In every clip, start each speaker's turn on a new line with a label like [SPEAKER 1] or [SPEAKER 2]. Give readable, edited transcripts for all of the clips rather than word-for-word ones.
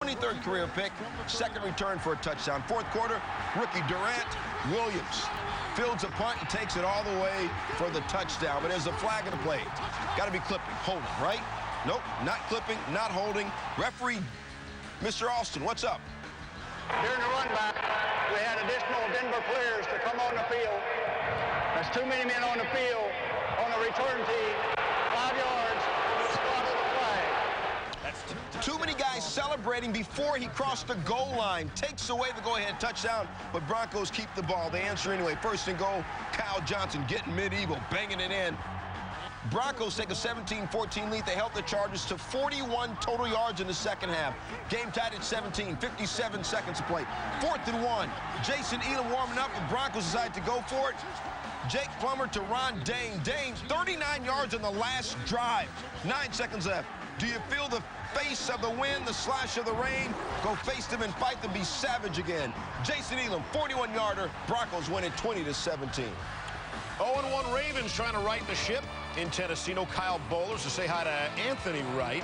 [SPEAKER 1] 23rd career pick, second return for a touchdown. Fourth quarter, rookie Durant Williams fields a punt and takes it all the way for the touchdown. But there's a flag in the play. Got to be clipping, holding, right? Nope, not clipping, not holding. Referee, Mr. Alston, what's up?
[SPEAKER 2] During the run back, we had additional Denver players to come on the field. There's too many men on the field on the return team. 5 yards, spot of the flag.
[SPEAKER 1] Too many guys celebrating before he crossed the goal line. Takes away the go-ahead touchdown, but Broncos keep the ball. They answer anyway. First and goal, Kyle Johnson getting mid-eagle, banging it in. Broncos take a 17-14 lead. They held the Chargers to 41 total yards in the second half. Game tied at 17, 57 seconds to play. 4th and 1. Jason Elam warming up. The Broncos decide to go for it. Jake Plummer to Ron Dane. Dane, 39 yards on the last drive. 9 seconds left. Do you feel the face of the wind, the slash of the rain? Go face them and fight them, be savage again. Jason Elam, 41-yarder. Broncos win it 20-17.
[SPEAKER 3] 0-1 Ravens trying to right the ship in Tennessee. No Kyle Bowlers to say hi to Anthony Wright.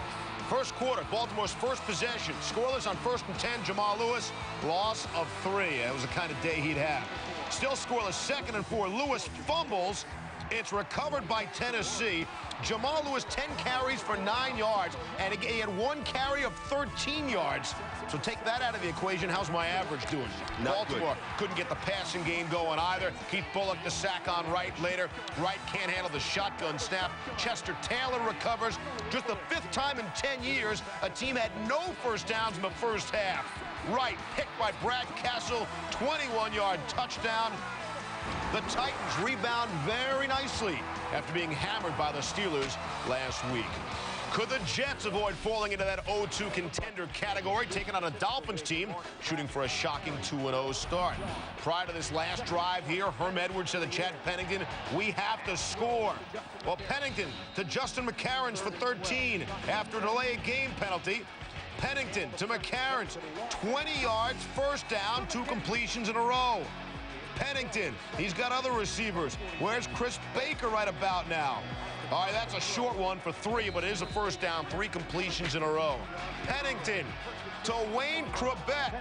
[SPEAKER 3] First quarter, Baltimore's first possession. Scoreless on 1st and 10, Jamal Lewis, loss of 3. That was the kind of day he'd have. Still scoreless, 2nd and 4. Lewis fumbles. It's recovered by Tennessee. Jamal Lewis, 10 carries for 9 yards, and he had 1 carry of 13 yards. So take that out of the equation. How's my average doing?
[SPEAKER 1] Not
[SPEAKER 3] Baltimore couldn't get the passing game going either. Keith Bullock the sack on Wright later. Wright can't handle the shotgun snap. Chester Taylor recovers. Just the 5th time in 10 years a team had no first downs in the first half. Wright picked by Brad Castle, 21-yard touchdown. The Titans rebound very nicely after being hammered by the Steelers last week. Could the Jets avoid falling into that 0-2 contender category, taking on a Dolphins team shooting for a shocking 2-0 start? Prior to this last drive here, Herm Edwards said to Chad Pennington, we have to score. Well, Pennington to Justin McCarron for 13 after a delayed game penalty. Pennington to McCarron, 20 yards, first down, 2 completions in a row. Pennington, he's got other receivers. Where's Chris Baker right about now? All right, that's a short one for 3, but it is a first down, 3 completions in a row. Pennington to Wayne Crabett.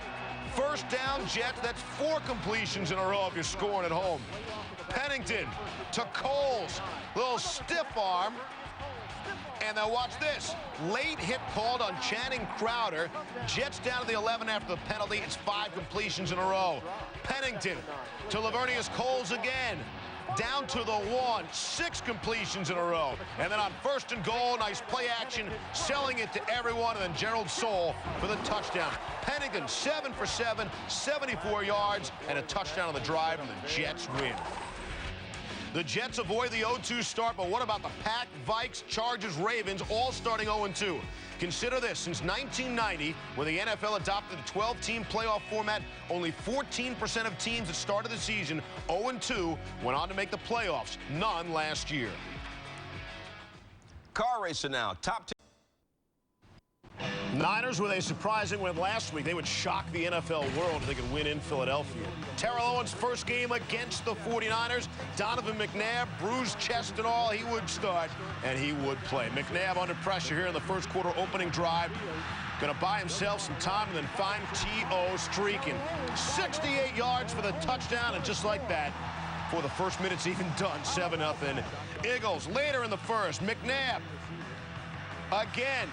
[SPEAKER 3] First down, Jets. That's 4 completions in a row if you're scoring at home. Pennington to Coles. Little stiff arm. And now watch this. Late hit called on Channing Crowder. Jets down to the 11 after the penalty. It's 5 completions in a row. Pennington to Lavernius Coles again. Down to the 1, 6 completions in a row. And then on 1st and goal, nice play action, selling it to everyone, and then Gerald Soule for the touchdown. Pennington, 7 for 7, 74 yards, and a touchdown on the drive, and the Jets win. The Jets avoid the 0-2 start, but what about the Pack, Vikes, Chargers, Ravens, all starting 0-2? Consider this, since 1990, when the NFL adopted the 12-team playoff format, only 14% of teams that started the season 0-2 went on to make the playoffs, none last year.
[SPEAKER 1] Car racing now, top 10.
[SPEAKER 3] Niners with a surprising win last week. They would shock the NFL world if they could win in Philadelphia. Terrell Owens' first game against the 49ers. Donovan McNabb, bruised chest and all, he would start and he would play. McNabb under pressure here in the first quarter opening drive. Going to buy himself some time and then find T.O. streaking. 68 yards for the touchdown, and just like that, before the first minute's even done, 7-0. Eagles later in the first. McNabb again.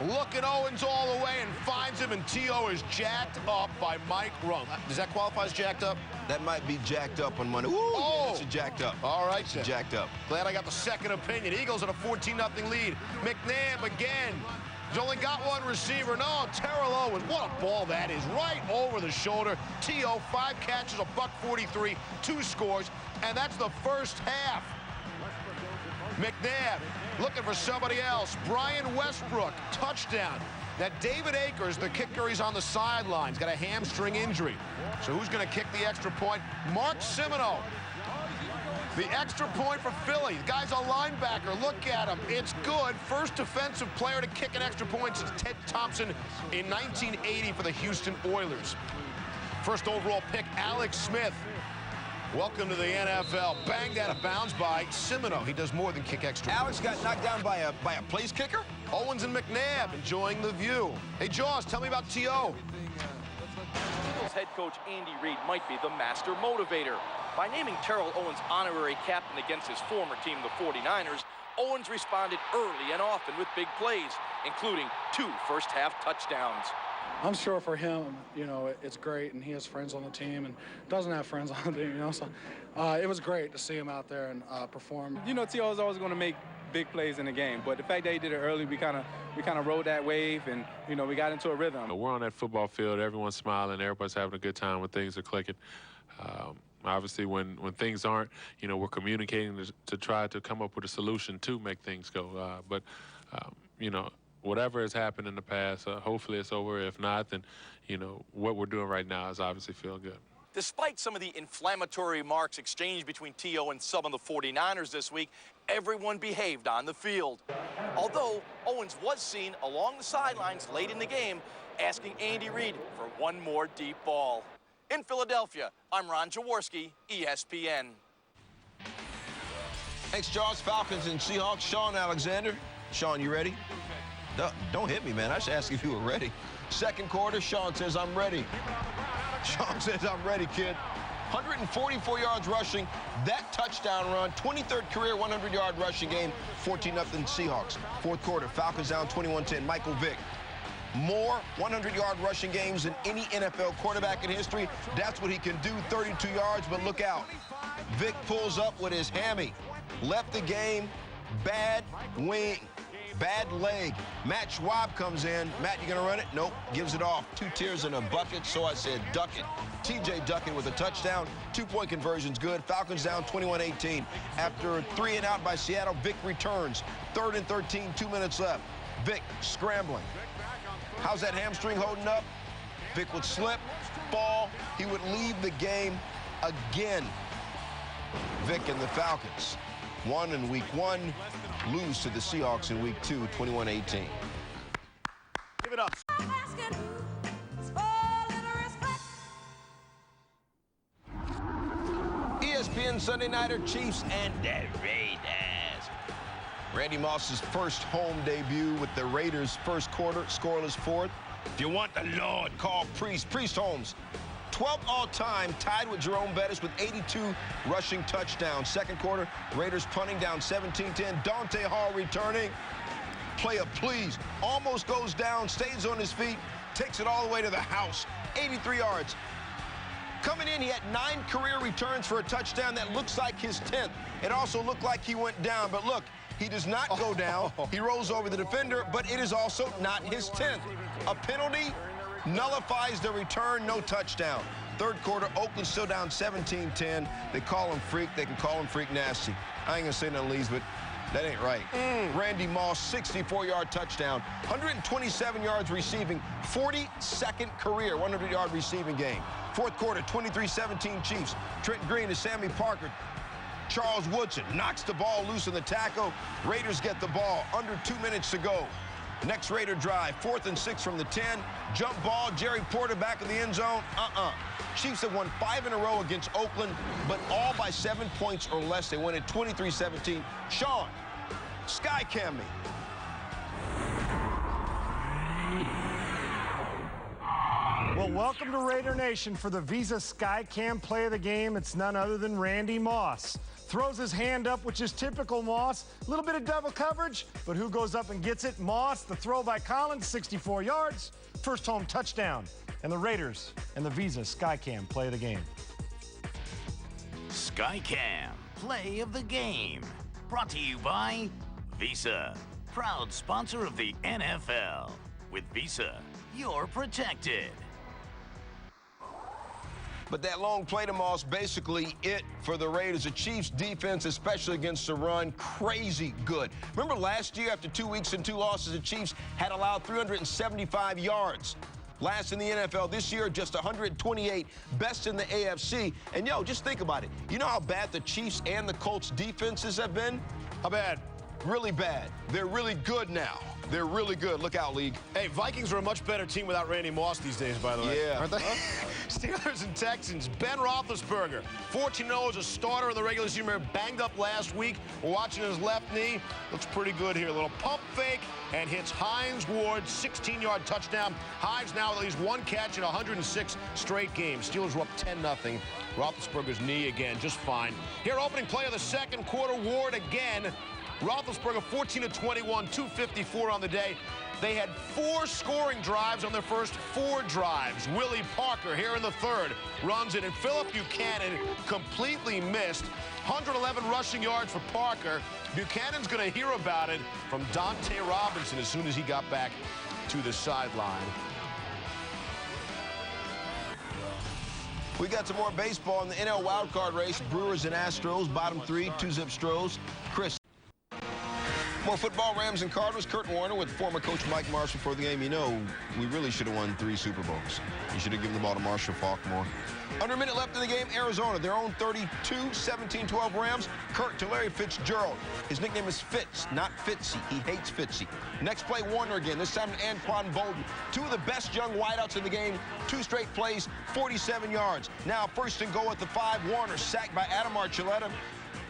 [SPEAKER 3] Looking Owens all the way and finds him, and T.O. is jacked up by Mike Rung. Does that qualify as jacked up?
[SPEAKER 1] That might be jacked up on Monday. Ooh,
[SPEAKER 3] oh,
[SPEAKER 1] it's a jacked up.
[SPEAKER 3] All right,
[SPEAKER 1] it's jacked up.
[SPEAKER 3] Glad I got the second opinion. Eagles at a 14-0 lead. McNabb again. He's only got 1 receiver. No, Terrell Owens. What a ball that is. Right over the shoulder. T.O. 5 catches, $143, 2 scores, and that's the first half. McNabb looking for somebody else. Brian Westbrook, touchdown. That David Akers, the kicker, he's on the sidelines, got a hamstring injury. So who's going to kick the extra point? Mark Semino. The extra point for Philly. The guy's a linebacker. Look at him. It's good. First defensive player to kick an extra point since Ted Thompson in 1980 for the Houston Oilers. First overall pick, Alex Smith. Welcome to the NFL. Banged out of bounds by Semino. He does more than kick extra.
[SPEAKER 1] Alex got knocked down by a place kicker?
[SPEAKER 3] Owens and McNabb enjoying the view. Hey, Jaws, tell me about T.O.
[SPEAKER 4] Eagles head coach Andy Reid might be the master motivator. By naming Terrell Owens honorary captain against his former team, the 49ers, Owens responded early and often with big plays, including 2 first-half touchdowns.
[SPEAKER 5] I'm sure for him, you know, it's great, and he has friends on the team and doesn't have friends on the team, you know, so it was great to see him out there and perform.
[SPEAKER 6] You know, T.O. is always going to make big plays in the game, but the fact that he did it early, we kind of rode that wave, and, you know, we got into a rhythm.
[SPEAKER 7] We're on that football field, everyone's smiling, everybody's having a good time when things are clicking. Obviously, when things aren't, you know, we're communicating to try to come up with a solution to make things go. You know, whatever has happened in the past, hopefully it's over. If not, then, you know, what we're doing right now is obviously feel good.
[SPEAKER 4] Despite some of the inflammatory remarks exchanged between T.O. and some of the 49ers this week, everyone behaved on the field. Although Owens was seen along the sidelines late in the game asking Andy Reid for one more deep ball. In Philadelphia, I'm Ron Jaworski, ESPN.
[SPEAKER 1] Thanks, Jaws. Falcons and Seahawks. Sean Alexander. Sean, you ready? Don't hit me, man. I just asked if you were ready. Second quarter, Sean says, I'm ready. Sean says, I'm ready, kid. 144 yards rushing. That touchdown run, 23rd career 100-yard rushing game, 14-0 Seahawks. Fourth quarter, Falcons down 21-10. Michael Vick. More 100-yard rushing games than any NFL quarterback in history. That's what he can do, 32 yards, but look out. Vick pulls up with his hammy. Left the game, bad wing, bad leg. Matt Schwab comes in. Matt, you gonna run it? Nope, gives it off. 2 tears in a bucket, so I said duck it. T.J. Duckett with a touchdown. 2-point conversion's good. Falcons down 21-18. After a 3 and out by Seattle, Vick returns. 3rd and 13, 2 minutes left. Vick scrambling. How's that hamstring holding up? Vick would slip, fall. He would leave the game again. Vick and the Falcons won in week 1, lose to the Seahawks in week 2, 21-18.
[SPEAKER 3] Give it up.
[SPEAKER 1] ESPN Sunday Nighter, Chiefs and the Raiders. Randy Moss's first home debut with the Raiders. First quarter, scoreless fourth. If you want the Lord, call Priest. Priest Holmes, 12th all-time, tied with Jerome Bettis with 82 rushing touchdowns. Second quarter, Raiders punting down 17-10. Dante Hall returning. Play of please. Almost goes down, stays on his feet, takes it all the way to the house. 83 yards. Coming in, he had 9 career returns for a touchdown. That looks like his 10th. It also looked like he went down, but look, he does not go down. He rolls over the defender, but it is also not his 10th. A penalty nullifies the return, no touchdown. Third quarter, Oakland still down 17-10. They call him freak. They can call him freak nasty. I ain't gonna say nothing, Lees, but that ain't right. Randy Moss, 64-yard touchdown, 127 yards receiving, 42nd career 100-yard receiving game. Fourth quarter, 23-17 Chiefs. Trent Green to Sammy Parker. Charles Woodson knocks the ball loose in the tackle. Raiders get the ball. Under 2 minutes to go. Next Raider drive, 4th and 6 from the 10. Jump ball, Jerry Porter back in the end zone. Chiefs have won 5 in a row against Oakland, but all by 7 points or less. They win at 23-17. Sean, Skycam me.
[SPEAKER 8] Well, welcome to Raider Nation. For the Visa Skycam play of the game, it's none other than Randy Moss. Throws his hand up, which is typical Moss. A little bit of double coverage, but who goes up and gets it? Moss. The throw by Collins, 64 yards. First home touchdown. And the Raiders and the Visa Skycam play of the game.
[SPEAKER 9] Skycam play of the game. Brought to you by Visa, proud sponsor of the NFL. With Visa, you're protected.
[SPEAKER 1] But that long play to Moss, basically it for the Raiders. The Chiefs' defense, especially against the run, crazy good. Remember last year, after 2 weeks and 2 losses, the Chiefs had allowed 375 yards. Last in the NFL this year, just 128, best in the AFC. And, yo, just think about it. You know how bad the Chiefs and the Colts' defenses have been?
[SPEAKER 3] How bad?
[SPEAKER 1] really bad. They're really good now. They're really good. Look out, League.
[SPEAKER 3] Hey, Vikings are a much better team without Randy Moss these days, by the way.
[SPEAKER 1] Yeah.
[SPEAKER 3] Aren't they? Steelers and Texans. Ben Roethlisberger, 14-0 as a starter in the regular season. Remember, banged up last week. We're watching his left knee. Looks pretty good here. A little pump fake and hits Hines Ward, 16-yard touchdown. Hines now with at least one catch in 106 straight games. Steelers were up 10-0. Roethlisberger's knee again, just fine. Here, opening play of the second quarter, Ward again. Roethlisberger 14 of 21, 254 on the day. They had 4 scoring drives on their first 4 drives. Willie Parker here in the third runs it, and Phillip Buchanan completely missed. 111 rushing yards for Parker. Buchanan's going to hear about it from Dante Robinson as soon as he got back to the sideline.
[SPEAKER 1] We got some more baseball in the NL wildcard race. Brewers and Astros, bottom 3, 2-zip Stros. Chris. More football, Rams and Cardinals. Kurt Warner with former coach Mike Marshall before the game. You know, we really should have won 3 Super Bowls. You should have given the ball to Marshall Faulkmore. Under a minute left in the game, Arizona, their own 32, 17-12 Rams. Kurt to Larry Fitzgerald. His nickname is Fitz, not Fitzy. He hates Fitzy. Next play, Warner again. This time Anquan Bolden. 2 of the best young wideouts in the game. 2 straight plays, 47 yards. Now first and goal at the 5. Warner sacked by Adam Archuleta.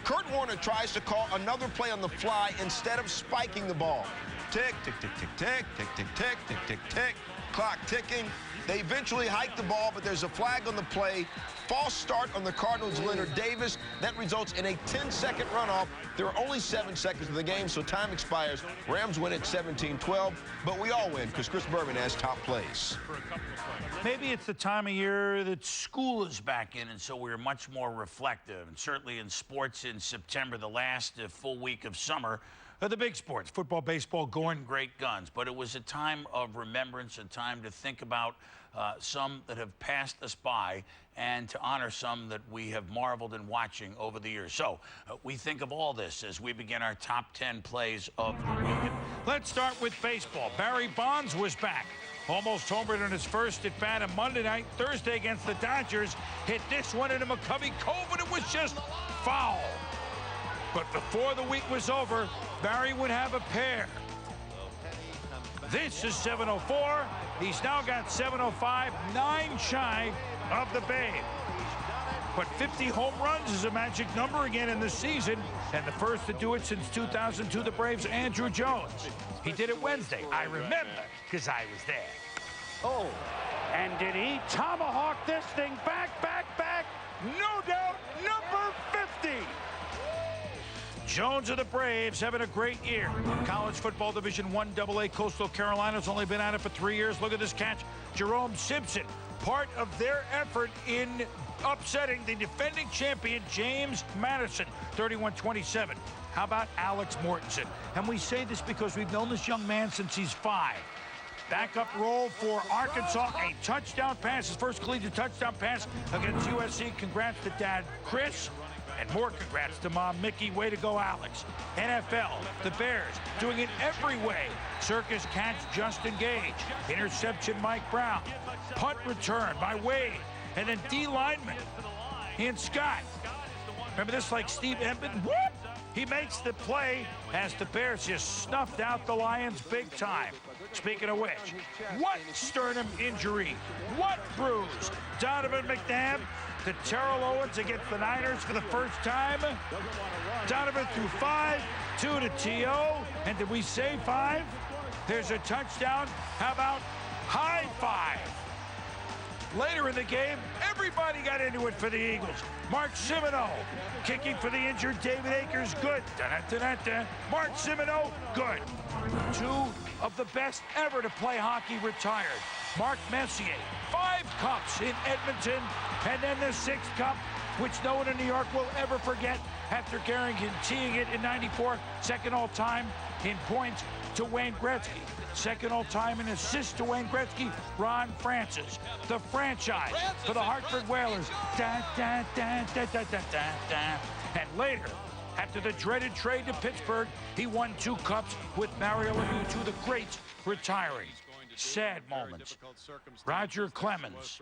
[SPEAKER 1] Kurt Warner tries to call another play on the fly instead of spiking the ball. Tick, tick, tick, tick, tick, tick, tick, tick, tick, tick, tick. Clock ticking. They eventually hike the ball, but there's a flag on the play. False start on the Cardinals' Leonard Davis. That results in a 10-second runoff. There are only 7 seconds in the game, so time expires. Rams win at 17-12, but we all win because Chris Berman has top plays.
[SPEAKER 10] Maybe it's the time of year that school is back in, and so we're much more reflective. And certainly in sports in September, the last full week of summer, the big sports, football, baseball, going great guns. But it was a time of remembrance, a time to think about some that have passed us by and to honor some that we have marveled in watching over the years. So we think of all this as we begin our top 10 plays of the week. Let's start with baseball. Barry Bonds was back. Almost homered on his first at bat on Monday night. Thursday against the Dodgers. Hit this one into McCovey Cove, and it was just foul. But before the week was over, Barry would have a pair. This is 704. He's now got 705, 9 shy of the Babe. But 50 home runs is a magic number again in the season, and the first to do it since 2002, the Braves' Andrew Jones. He did it Wednesday. I remember, because I was there. Oh, and did he tomahawk this thing back, back, back? No doubt, number 50. Jones of the Braves having a great year. College football Division I AA Coastal Carolina's only been at it for 3 years. Look at this catch. Jerome Simpson, part of their effort in upsetting the defending champion James Madison, 31-27. How about Alex Mortensen? And we say this because we've known this young man since he's 5. Backup role for Arkansas, a touchdown pass, his first collegiate touchdown pass against USC. Congrats to Dad Chris, and more congrats to Mom Mickey. Way to go, Alex. NFL, the Bears, doing it every way. Circus catch, Justin Gage. Interception, Mike Brown. Punt return by Wade. And then D lineman, Ian Scott. Remember this, like Steve Emben? Whoop! He makes the play as the Bears just snuffed out the Lions big time. Speaking of which, what sternum injury? What bruise? Donovan McNabb to Terrell Owens against the Niners for the first time. Donovan threw 5, 2 to T.O. And did we say 5? There's a touchdown. How about high 5? Later in the game, everybody got into it for the Eagles. Mark Simoneau kicking for the injured David Akers, good. Da-da-da-da-da. Mark Simoneau, good. 2 of the best ever to play hockey retired. Mark Messier, 5 cups in Edmonton, and then the 6th cup, which no one in New York will ever forget after guaranteeing it in '94, second all-time in points to Wayne Gretzky. Second all-time in assists to Wayne Gretzky, Ron Francis. The franchise for the Hartford Whalers. Da, da, da, da, da, da, da, da. And later, after the dreaded trade to Pittsburgh, he won 2 cups with Mario Lemieux, 2 of the greats retiring. sad moments. Roger Clemens.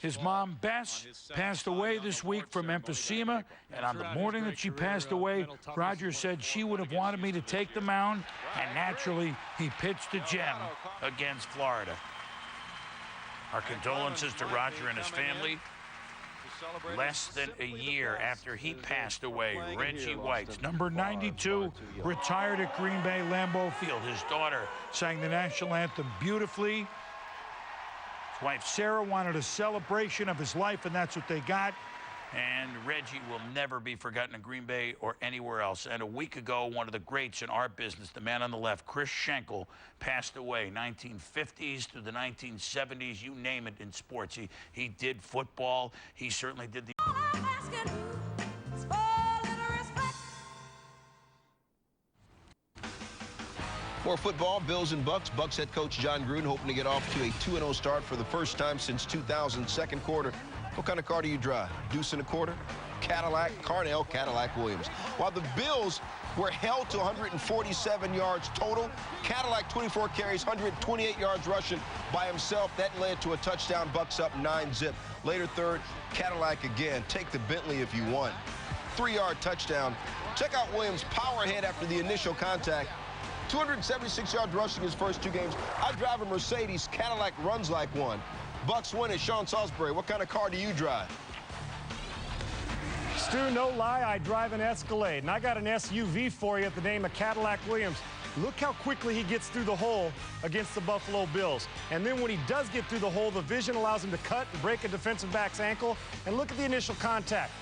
[SPEAKER 10] His mom, Bess, passed away this week from emphysema, and on the morning that she passed away, Roger said she would have wanted me to take the mound, and naturally, he pitched a gem against Florida. Our condolences to Roger and his family. Less than a year after he passed away, Reggie White, number 92, retired at Green Bay Lambeau Field. His daughter sang the national anthem beautifully. His wife, Sarah, wanted a celebration of his life, and that's what they got. And Reggie will never be forgotten in Green Bay or anywhere else. And a week ago, one of the greats in our business, the man on the left, Chris Schenkel, passed away. 1950s through the 1970s, you name it in sports. He did football. He certainly did the...
[SPEAKER 1] More football, Bills and Bucks. Bucks head coach John Gruden hoping to get off to a 2-0 start for the first time since 2000, second quarter. What kind of car do you drive? Deuce and a quarter? Cadillac, Carnell, Cadillac Williams. While the Bills were held to 147 yards total, Cadillac 24 carries, 128 yards rushing by himself. That led to a touchdown. Bucks up 9-zip. Later third, Cadillac again. Take the Bentley if you want. 3-yard touchdown. Check out Williams' power head after the initial contact. 276 yards rushing his first two games. I drive a Mercedes. Cadillac runs like one. Bucks win it. Sean Salisbury, what kind of car do you drive?
[SPEAKER 8] Stu, no lie, I drive an Escalade, and I got an SUV for you at the name of Cadillac Williams. Look how quickly he gets through the hole against the Buffalo Bills. And then when he does get through the hole, the vision allows him to cut and break a defensive back's ankle. And look at the initial contact.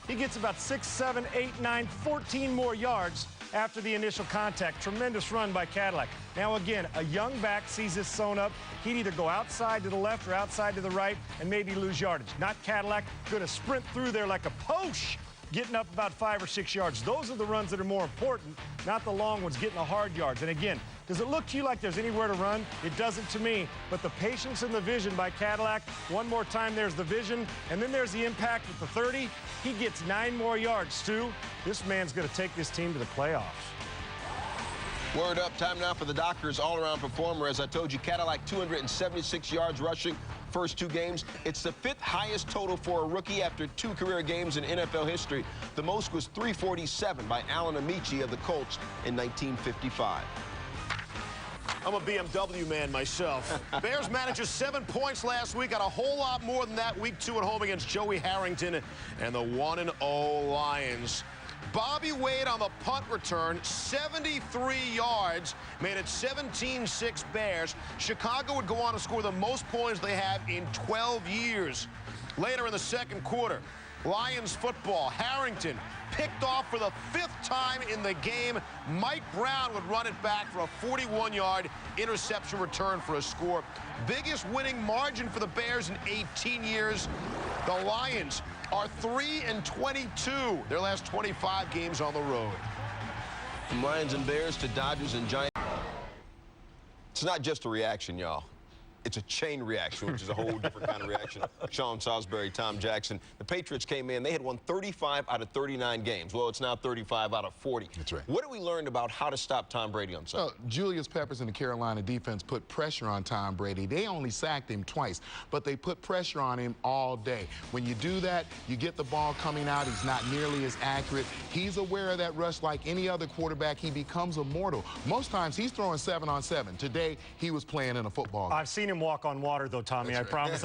[SPEAKER 8] He gets about 6, 7, 8, 9, 14 more yards after the initial contact. Tremendous run by Cadillac. Now again, a young back sees this sewn up. He'd either go outside to the left or outside to the right and maybe lose yardage. Not Cadillac, going to sprint through there like a Porsche, getting up about 5 or 6 yards. Those are the runs that are more important, not the long ones getting the hard yards. And again, does it look to you like there's anywhere to run? It doesn't to me, but the patience and the vision by Cadillac. One more time, there's the vision, and then there's the impact with the 30. He gets 9 more yards, Stu. This man's going to take this team to the playoffs.
[SPEAKER 1] Word up, time now for the Doctors all-around performer. As I told you, Cadillac 276 yards rushing first two games. It's the 5th highest total for a rookie after 2 career games in NFL history. The most was 347 by Alan Amici of the Colts in 1955.
[SPEAKER 3] I'm a BMW man myself. Bears managed just 7 points last week. Got a whole lot more than that week 2 at home against Joey Harrington and the 1-0 Lions. Bobby Wade on the punt return, 73 yards, made it 17-6 Bears. Chicago would go on to score the most points they have in 12 years. Later in the second quarter, Lions football, Harrington picked off for the 5th time in the game. Mike Brown would run it back for a 41-yard interception return for a score. Biggest winning margin for the Bears in 18 years. The Lions are 3-22, their last 25 games on the road.
[SPEAKER 1] From Lions and Bears to Dodgers and Giants. It's not just a reaction, y'all. It's a chain reaction, which is a whole different kind of reaction. Sean Salisbury, Tom Jackson. The Patriots came in. They had won 35 out of 39 games. Well, it's now 35 out of 40.
[SPEAKER 11] That's right.
[SPEAKER 1] What have we learned about how to stop Tom Brady on Sunday?
[SPEAKER 11] Julius Peppers and the Carolina defense put pressure on Tom Brady. They only sacked him twice, but they put pressure on him all day. When you do that, you get the ball coming out. He's not nearly as accurate. He's aware of that rush like any other quarterback. He becomes immortal. Most times, he's throwing 7-on-7. Today, he was playing in a football game.
[SPEAKER 8] I've seen him walk on water, though, Tommy. I promise.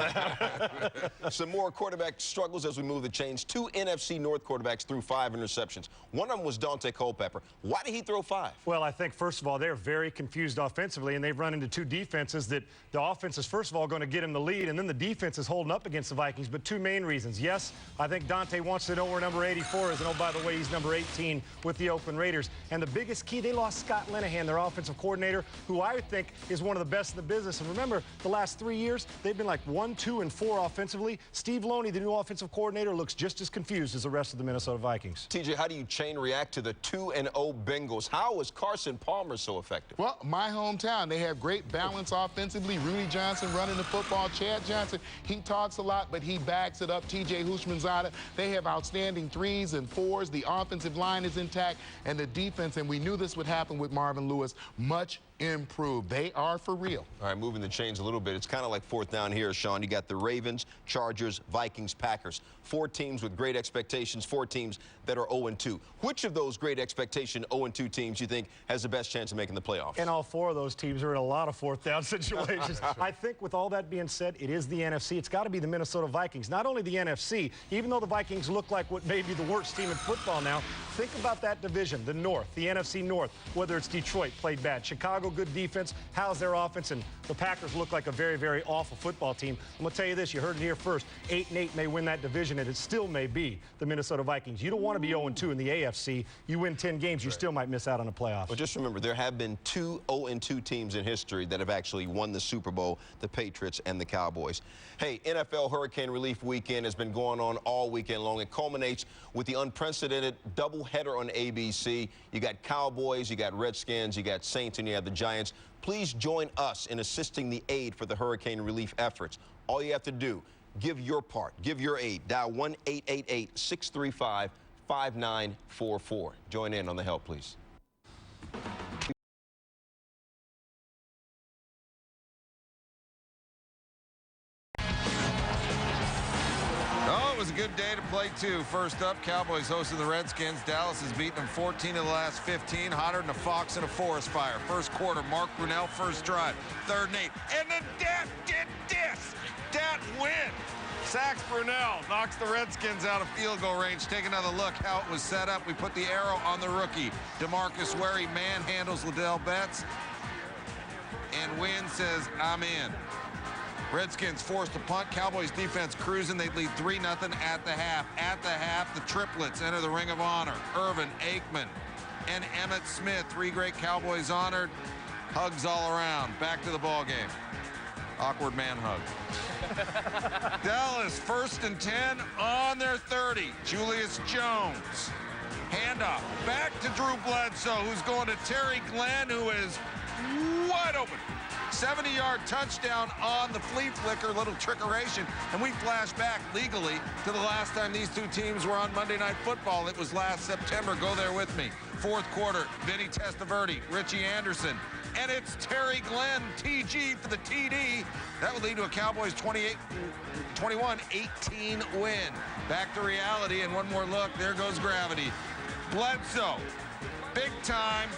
[SPEAKER 1] Some more quarterback struggles as we move the chains. 2 NFC North quarterbacks threw 5 interceptions. One of them was Dante Culpepper. Why did he throw 5?
[SPEAKER 8] Well, I think, first of all, they're very confused offensively, and they've run into 2 defenses that the offense is, first of all, going to get him the lead, and then the defense is holding up against the Vikings. But 2 main reasons. Yes, I think Dante wants to know where number 84 is, and oh, by the way, he's number 18 with the Oakland Raiders. And the biggest key, they lost Scott Linehan, their offensive coordinator, who I think is one of the best in the business. And remember, the last 3 years, they've been like 1, 2, and 4 offensively. Steve Loney, the new offensive coordinator, looks just as confused as the rest of the Minnesota Vikings.
[SPEAKER 1] TJ, how do you chain react to the 2-0 Bengals? How was Carson Palmer so effective?
[SPEAKER 11] Well, my hometown, they have great balance offensively. Rudy Johnson running the football. Chad Johnson, he talks a lot, but he backs it up. TJ Houshmandzadeh, they have outstanding 3s and 4s. The offensive line is intact, and the defense, and we knew this would happen with Marvin Lewis, much improve. They are for real.
[SPEAKER 1] All right, moving the chains a little bit. It's kind of like fourth down here, Sean. You got the Ravens, Chargers, Vikings, Packers. 4 teams with great expectations, 4 teams that are 0-2. Which of those great expectation 0-2 teams you think has the best chance of making the playoffs?
[SPEAKER 8] And all 4 of those teams are in a lot of fourth down situations. I think with all that being said, it is the NFC. It's got to be the Minnesota Vikings. Not only the NFC, even though the Vikings look like what may be the worst team in football now, think about that division, the North, the NFC North, whether it's Detroit played bad, Chicago good defense, how's their offense, and the Packers look like a very, very awful football team. I'm going to tell you this, you heard it here first, 8-8 may win that division, and it still may be the Minnesota Vikings. You don't want to be 0-2 in the AFC. You win 10 games, you still might miss out on the playoffs.
[SPEAKER 1] But just remember, there have been 2 0-2 teams in history that have actually won the Super Bowl, the Patriots and the Cowboys. Hey, NFL Hurricane Relief Weekend has been going on all weekend long. It culminates with the unprecedented doubleheader on ABC. You got Cowboys, you got Redskins, you got Saints, and you have the Giants. Please join us in assisting the aid for the hurricane relief efforts. All you have to do, give your part, give your aid. Dial 1-888-635-5944. Join in on the help, please.
[SPEAKER 12] Oh, it was a good day to play, too. First up, Cowboys hosting the Redskins. Dallas has beaten them 14 of the last 15, hotter than a fox in a forest fire. First quarter, Mark Brunell, first drive, 3rd and 8. And then Dat did this. Dat win. Sacks Brunell, knocks the Redskins out of field goal range. Take another look how it was set up. We put the arrow on the rookie. DeMarcus Ware manhandles Liddell Betts. And Wynn says, I'm in. Redskins forced a punt. Cowboys defense cruising. They'd lead 3-0 at the half. At the half, the triplets enter the Ring of Honor. Irvin, Aikman, and Emmitt Smith. 3 great Cowboys honored. Hugs all around. Back to the ball game. Awkward man hug. Dallas, 1st and 10 on their 30. Julius Jones. Handoff. Back to Drew Bledsoe, who's going to Terry Glenn, who is wide open. 70-yard touchdown on the flea flicker, little trickeration. And we flash back legally to the last time these 2 teams were on Monday Night Football. It was last September. Go there with me. 4th quarter, Vinny Testaverde, Richie Anderson. And it's Terry Glenn, TG for the TD. That would lead to a Cowboys 21-18 win. Back to reality, and one more look. There goes gravity. Bledsoe, big time.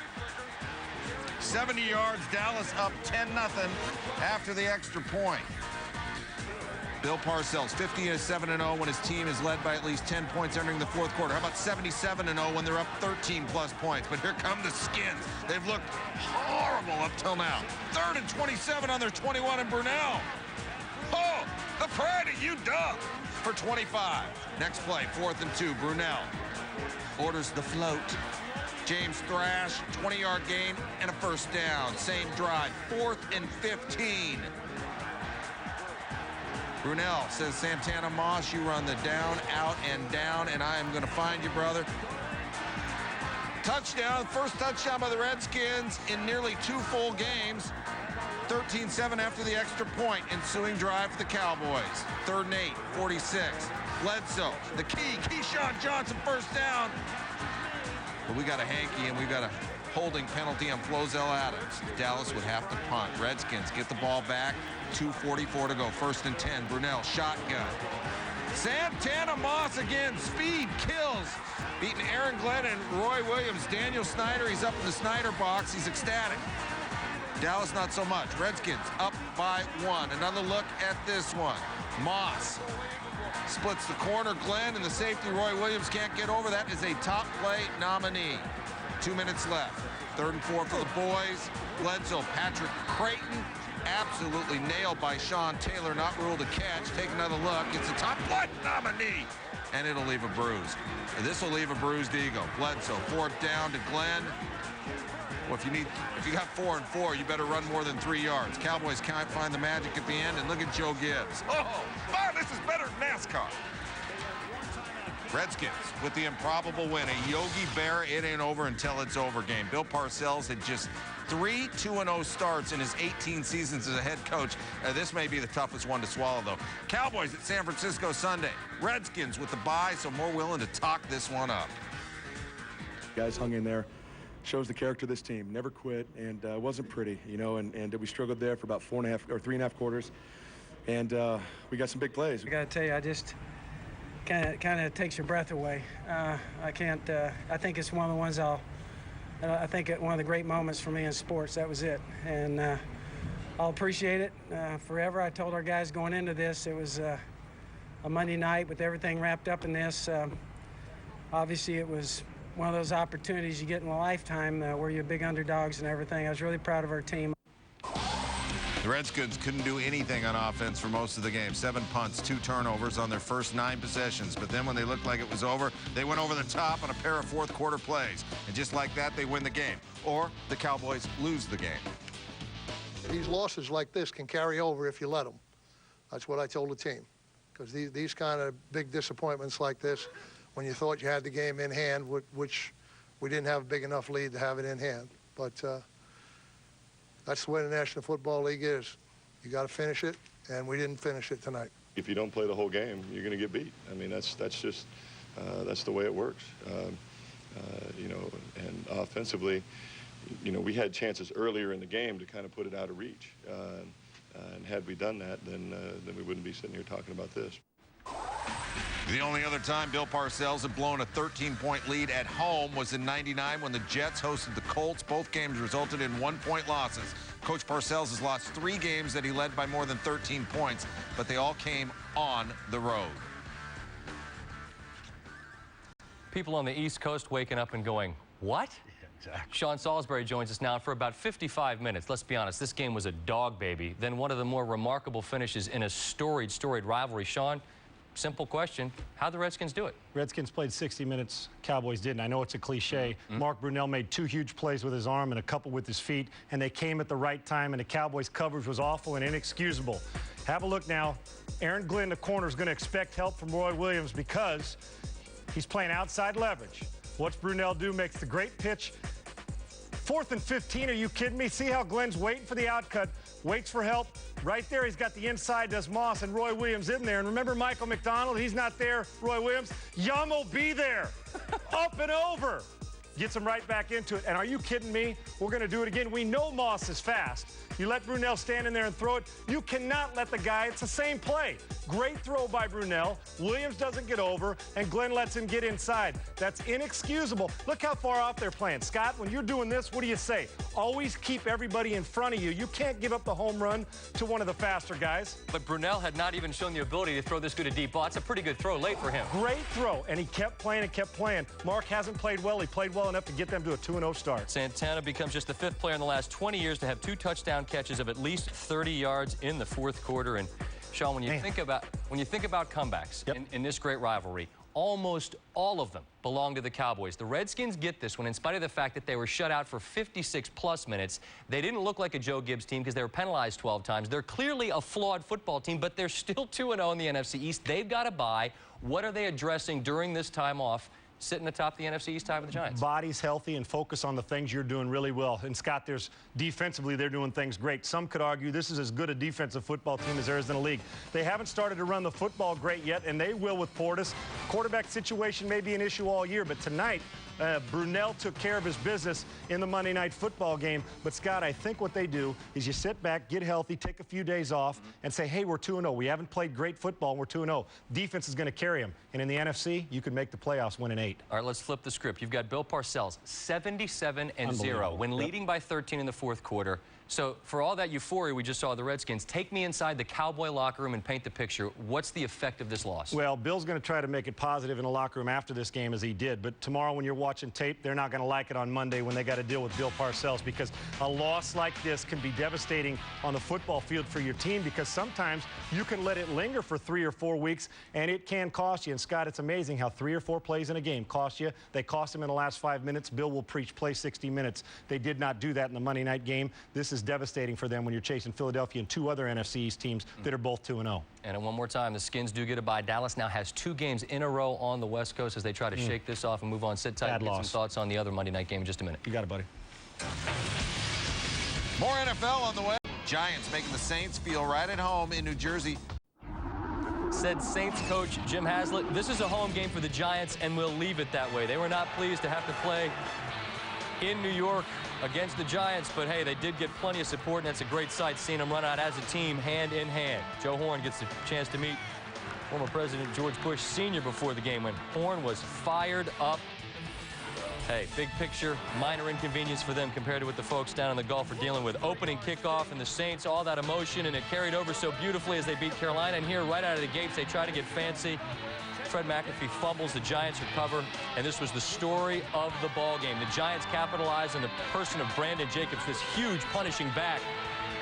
[SPEAKER 12] 70 yards, Dallas up 10-0 after the extra point. Bill Parcells, 50-7-0 when his team is led by at least 10 points entering the 4th quarter. How about 77-0 when they're up 13-plus points? But here come the Skins. They've looked horrible up till now. 3rd and 27 on their 21, and Brunell. Oh, the pride of UW for 25. Next play, 4th and 2. Brunell orders the float. James Thrash, 20-yard gain and a first down. Same drive, 4th and 15. Brunell says, Santana Moss, you run the down, out, and down, and I am going to find you, brother. Touchdown, first touchdown by the Redskins in nearly 2 full games. 13-7 after the extra point. Ensuing drive for the Cowboys. 3rd and 8, 46. Bledsoe, the key, Keyshawn Johnson, first down. But we got a hanky, and we've got a holding penalty on Flozell Adams. Dallas would have to punt. Redskins get the ball back. 2:44 to go. 1st and 10. Brunell, shotgun. Santana Moss again. Speed kills. Beating Aaron Glenn and Roy Williams. Daniel Snyder, he's up in the Snyder box. He's ecstatic. Dallas, not so much. Redskins up by 1. Another look at this one. Moss splits the corner. Glenn and the safety, Roy Williams, can't get over. That is a top play nominee. 2 minutes left. 3rd and 4 for the boys. Bledsoe, Patrick Creighton, absolutely nailed by Sean Taylor, not ruled a catch. Take another look. It's a top play nominee, and it'll leave a bruise. This will leave a bruised ego. Bledsoe, 4th down to Glenn. Well, if you got 4 and 4, you better run more than 3 yards. Cowboys can't find the magic at the end, and look at Joe Gibbs. Oh, this is better than NASCAR. Redskins with the improbable win. A Yogi Berra, it ain't over until it's over game. Bill Parcells had just 3 2-0 starts in his 18 seasons as a head coach. This may be the toughest one to swallow, though. Cowboys at San Francisco Sunday. Redskins with the bye, so more willing to talk this one up.
[SPEAKER 13] Guys hung in there. shows the character of this team. Never quit, and it wasn't pretty, you know, and we struggled there for about 3.5 quarters, and we got some big plays.
[SPEAKER 14] I got to tell you, I just kind of takes your breath away. I can't. I think it's one of the ones I think one of the great moments for me in sports. That was it, and I'll appreciate it forever. I told our guys going into this, it was a Monday night with everything wrapped up in this. Obviously, it was one of those opportunities you get in a lifetime where you're big underdogs and everything. I was really proud of our team.
[SPEAKER 12] The Redskins couldn't do anything on offense for most of the game. 7 punts, 2 turnovers on their first 9 possessions. But then when they looked like it was over, they went over the top on a pair of fourth-quarter plays. And just like that, they win the game. Or the Cowboys lose the game.
[SPEAKER 15] These losses like this can carry over if you let them. That's what I told the team. Because these kind of big disappointments like this, when you thought you had the game in hand, which we didn't have a big enough lead to have it in hand. But that's the way the National Football League is. You got to finish it, and we didn't finish it tonight.
[SPEAKER 16] If you don't play the whole game, you're going to get beat. I mean, that's just that's the way it works. You know, and offensively, you know, we had chances earlier in the game to kind of put it out of reach. And had we done that, then we wouldn't be sitting here talking about this.
[SPEAKER 12] The only other time Bill Parcells had blown a 13-point lead at home was in '99 when the Jets hosted the Colts. Both games resulted in 1-point losses. Coach Parcells has lost 3 games that he led by more than 13 points, but they all came on the road.
[SPEAKER 17] People on the East Coast waking up and going, what? Exactly. Sean Salisbury joins us now for about 55 minutes. Let's be honest, this game was a dog baby. Then one of the more remarkable finishes in a storied rivalry. Sean, simple question, how'd the Redskins do it?
[SPEAKER 8] Redskins played 60 minutes, Cowboys didn't. I know it's a cliche. Mark Brunell made 2 huge plays with his arm and a couple with his feet, and they came at the right time, and the Cowboys' coverage was awful and inexcusable. Have a look now. Aaron Glenn, the corner, is going to expect help from Roy Williams because he's playing outside leverage. What's Brunell do? Makes the great pitch. 4th and 15, are you kidding me? See how Glenn's waiting for the outcut, waits for help. Right there, he's got the inside, does Moss, and Roy Williams in there. And remember Michael McDonald? He's not there. Roy Williams, Yum will be there. Up and over. Gets him right back into it. And are you kidding me? We're going to do it again. We know Moss is fast. You let Brunell stand in there and throw it. You cannot let the guy, it's the same play. Great throw by Brunell. Williams doesn't get over, and Glenn lets him get inside. That's inexcusable. Look how far off they're playing. Scott, when you're doing this, what do you say? Always keep everybody in front of you. You can't give up the home run to one of the faster guys.
[SPEAKER 17] But Brunell had not even shown the ability to throw this good a deep ball. It's a pretty good throw late for him.
[SPEAKER 8] Great throw, and he kept playing and kept playing. Mark hasn't played well. He played well enough to get them to a 2-0 start.
[SPEAKER 17] Santana becomes just the 5th player in the last 20 years to have 2 touchdown catches of at least 30 yards in the 4th quarter. And Sean, when you think about comebacks in this great rivalry, almost all of them belong to the Cowboys. The Redskins get this one in spite of the fact that they were shut out for 56+ minutes. They didn't look like a Joe Gibbs team because they were penalized 12 times. They're clearly a flawed football team, but they're still 2-0 in the NFC East. They've got to bye. What are they addressing during this time off, sitting atop the NFC East tie with the Giants?
[SPEAKER 8] Body's healthy and focus on the things you're doing really well. And Scott, defensively, they're doing things great. Some could argue this is as good a defensive football team as there is in the league. They haven't started to run the football great yet, and they will with Portis. Quarterback situation may be an issue all year, but tonight, Brunell took care of his business in the Monday Night Football game. But, Scott, I think what they do is you sit back, get healthy, take a few days off, and say, hey, we're 2-0. We haven't played great football, and we're 2-0. Defense is going to carry them. And in the NFC, you could make the playoffs winning 8.
[SPEAKER 17] All right, let's flip the script. You've got Bill Parcells, 77-0, when leading by 13 in the 4th quarter. So for all that euphoria we just saw of the Redskins, take me inside the Cowboy locker room and paint the picture. What's the effect of this loss?
[SPEAKER 8] Well, Bill's going to try to make it positive in the locker room after this game as he did. But tomorrow when you're watching tape, they're not going to like it on Monday when they got to deal with Bill Parcells, because a loss like this can be devastating on the football field for your team, because sometimes you can let it linger for 3 or 4 weeks and it can cost you. And Scott, it's amazing how 3 or 4 plays in a game cost you. They cost him in the last 5 minutes. Bill will preach play 60 minutes. They did not do that in the Monday night game. This is devastating for them when you're chasing Philadelphia and 2 other NFC East teams that are both 2-0.
[SPEAKER 17] And one more time, the Skins do get a bye. Dallas now has 2 games in a row on the West Coast as they try to shake this off and move on. Sit tight and get some thoughts on the other Monday night game in just a minute.
[SPEAKER 8] You got it, buddy.
[SPEAKER 12] More NFL on the way. Giants making the Saints feel right at home in New Jersey.
[SPEAKER 17] Said Saints coach Jim Haslett, this is a home game for the Giants, and we'll leave it that way. They were not pleased to have to play in New York against the Giants, but hey, they did get plenty of support, and that's a great sight seeing them run out as a team, hand in hand. Joe Horn gets a chance to meet former President George Bush Sr. before the game when Horn was fired up. Hey, big picture, minor inconvenience for them compared to what the folks down in the Gulf are dealing with. Opening kickoff and the Saints, all that emotion, and it carried over so beautifully as they beat Carolina. And here, right out of the gates, they try to get fancy. Fred McAfee fumbles, the Giants recover, and this was the story of the ball game. The Giants capitalized in the person of Brandon Jacobs, this huge punishing back.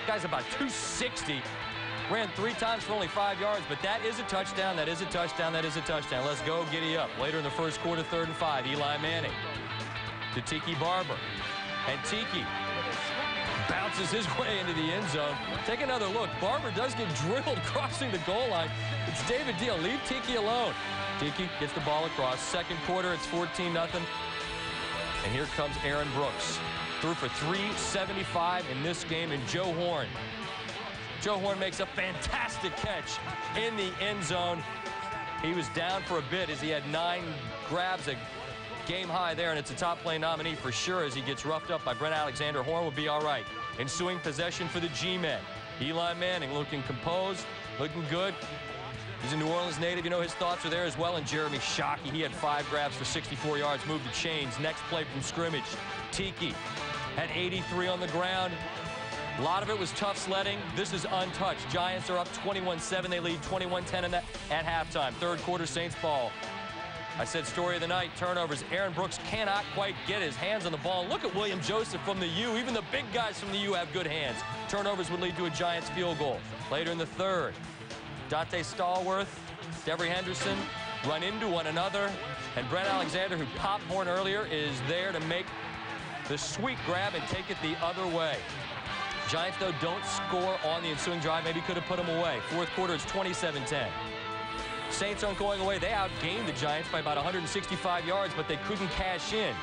[SPEAKER 17] Guy's about 260. Ran 3 times for only 5 yards, but that is a touchdown, that is a touchdown, that is a touchdown. Let's go, giddy up. Later in the first quarter, 3rd and 5, Eli Manning to Tiki Barber. And Tiki bounces his way into the end zone. Take another look. Barber does get drilled crossing the goal line. It's David Deal. Leave Tiki alone. Tiki gets the ball across. Second quarter, it's 14-0. And here comes Aaron Brooks. Threw for 375 in this game, and Joe Horn. Joe Horn makes a fantastic catch in the end zone. He was down for a bit as he had 9 grabs, a game high there, and it's a top play nominee for sure as he gets roughed up by Brent Alexander. Horn will be all right. Ensuing possession for the G-men. Eli Manning looking composed, looking good. He's a New Orleans native. You know, his thoughts are there as well. And Jeremy Shockey, he had 5 grabs for 64 yards, moved the chains. Next play from scrimmage. Tiki had 83 on the ground. A lot of it was tough sledding. This is untouched. Giants are up 21-7. They lead 21-10 at halftime. Third quarter, Saints ball. I said story of the night, turnovers. Aaron Brooks cannot quite get his hands on the ball. Look at William Joseph from the U. Even the big guys from the U have good hands. Turnovers would lead to a Giants field goal. Later in the third, Dante Stallworth, Devery Henderson run into one another. And Brent Alexander, who popped Horn earlier, is there to make the sweet grab and take it the other way. Giants, though, don't score on the ensuing drive. Maybe could have put them away. Fourth quarter, it's 27-10. Saints aren't going away. They outgained the Giants by about 165 yards, but they couldn't cash in.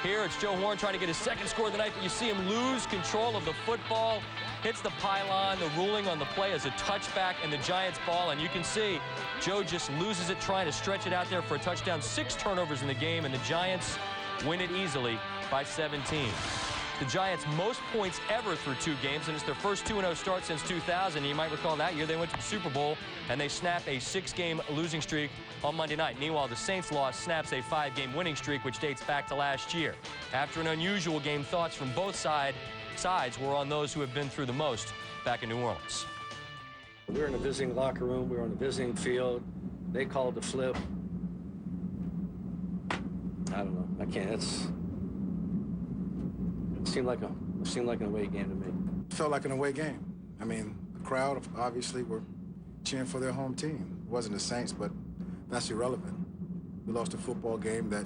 [SPEAKER 17] Here, it's Joe Horn trying to get his second score of the night, but you see him lose control of the football. Hits the pylon. The ruling on the play is a touchback and the Giants ball, and you can see Joe just loses it trying to stretch it out there for a touchdown. 6 turnovers in the game, and the Giants win it easily by 17. The Giants' most points ever through 2 games, and it's their first 2-0 start since 2000. You might recall that year they went to the Super Bowl, and they snapped a 6-game losing streak on Monday night. Meanwhile, the Saints' loss snaps a 5-game winning streak, which dates back to last year. After an unusual game, thoughts from both sides were on those who have been through the most back in New Orleans.
[SPEAKER 18] We were in a visiting locker room. We were on a visiting field. They called the flip. I don't know. I can't. It seemed like an away game to me.
[SPEAKER 19] It felt like an away game. I mean, the crowd obviously were cheering for their home team. It wasn't the Saints, but that's irrelevant. We lost a football game that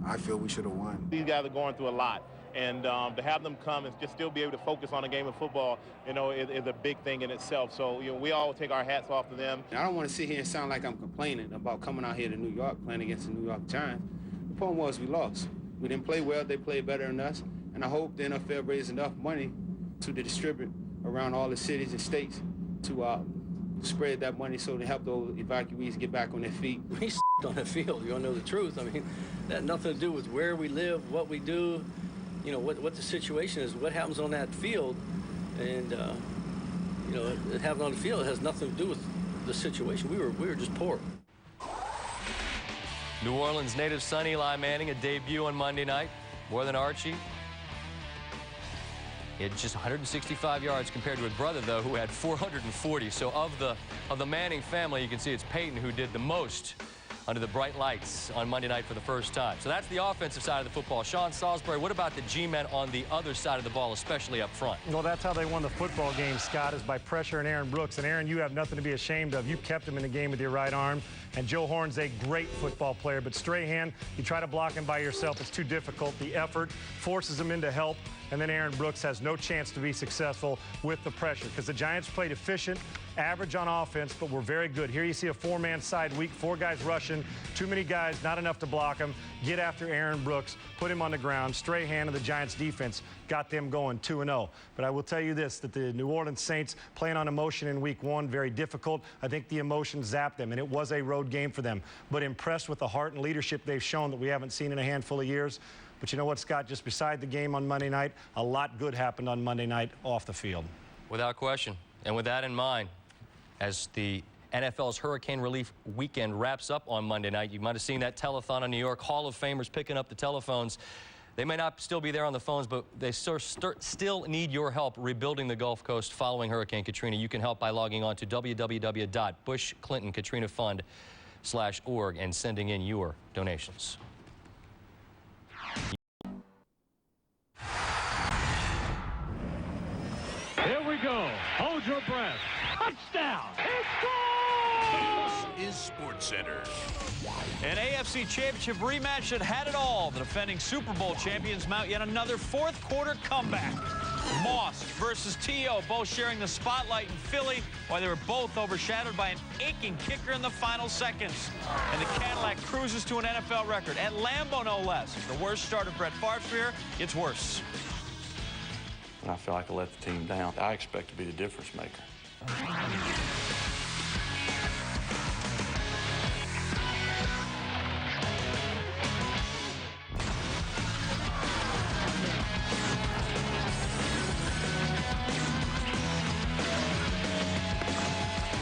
[SPEAKER 19] I feel we should have won.
[SPEAKER 20] These guys are going through a lot, and to have them come and just still be able to focus on a game of football, you know, is a big thing in itself. So, you know, we all take our hats off to them.
[SPEAKER 21] I don't want to sit here and sound like I'm complaining about coming out here to New York playing against the New York Giants. The point was we lost. We didn't play well. They played better than us. And I hope the NFL raised enough money to distribute around all the cities and states to spread that money so to help those evacuees get back on their feet.
[SPEAKER 18] We on the field. You want to know the truth. I mean, that had nothing to do with where we live, what we do, you know, what the situation is, what happens on that field. And, you know, it happened on the field. It has nothing to do with the situation. We were just poor.
[SPEAKER 17] New Orleans native son Eli Manning, a debut on Monday night. More than Archie. He had just 165 yards compared to his brother, though, who had 440. So of the Manning family, you can see it's Peyton who did the most under the bright lights on Monday night for the first time. So that's the offensive side of the football. Sean Salisbury, what about the G-men on the other side of the ball, especially up front?
[SPEAKER 8] Well, that's how they won the football game, Scott, is by pressuring Aaron Brooks. And Aaron, you have nothing to be ashamed of. You kept him in the game with your right arm. And Joe Horn's a great football player, but Strahan, you try to block him by yourself, it's too difficult. The effort forces him into help, and then Aaron Brooks has no chance to be successful with the pressure because the Giants played efficient, average on offense, but were very good. Here you see a 4-man side weak, 4 guys rushing, too many guys, not enough to block him. Get after Aaron Brooks, put him on the ground. Strahan and the Giants defense got them going 2-0. But I will tell you this, that the New Orleans Saints playing on emotion in week 1, very difficult. I think the emotion zapped them, and it was a road game for them. But impressed with the heart and leadership they've shown that we haven't seen in a handful of years. But you know what, Scott? Just beside the game on Monday night, a lot good happened on Monday night off the field.
[SPEAKER 17] Without question. And with that in mind, as the NFL's Hurricane Relief Weekend wraps up on Monday night, you might have seen that telethon in New York, Hall of Famers picking up the telephones. They may not still be there on the phones, but they still need your help rebuilding the Gulf Coast following Hurricane Katrina. You can help by logging on to www.bushclintonkatrinafund.org and sending in your donations.
[SPEAKER 2] Here we go. Hold your breath. Touchdown. It's goal!
[SPEAKER 3] This is Sportcenter.
[SPEAKER 10] An AFC Championship rematch that had it all. The defending Super Bowl champions mount yet another fourth-quarter comeback. Moss versus T.O., both sharing the spotlight in Philly, while they were both overshadowed by an aching kicker in the final seconds. And the Cadillac cruises to an NFL record, at Lambeau no less. The worst start of Brett Favre's career gets worse.
[SPEAKER 22] I feel like I let the team down. I expect to be the difference maker.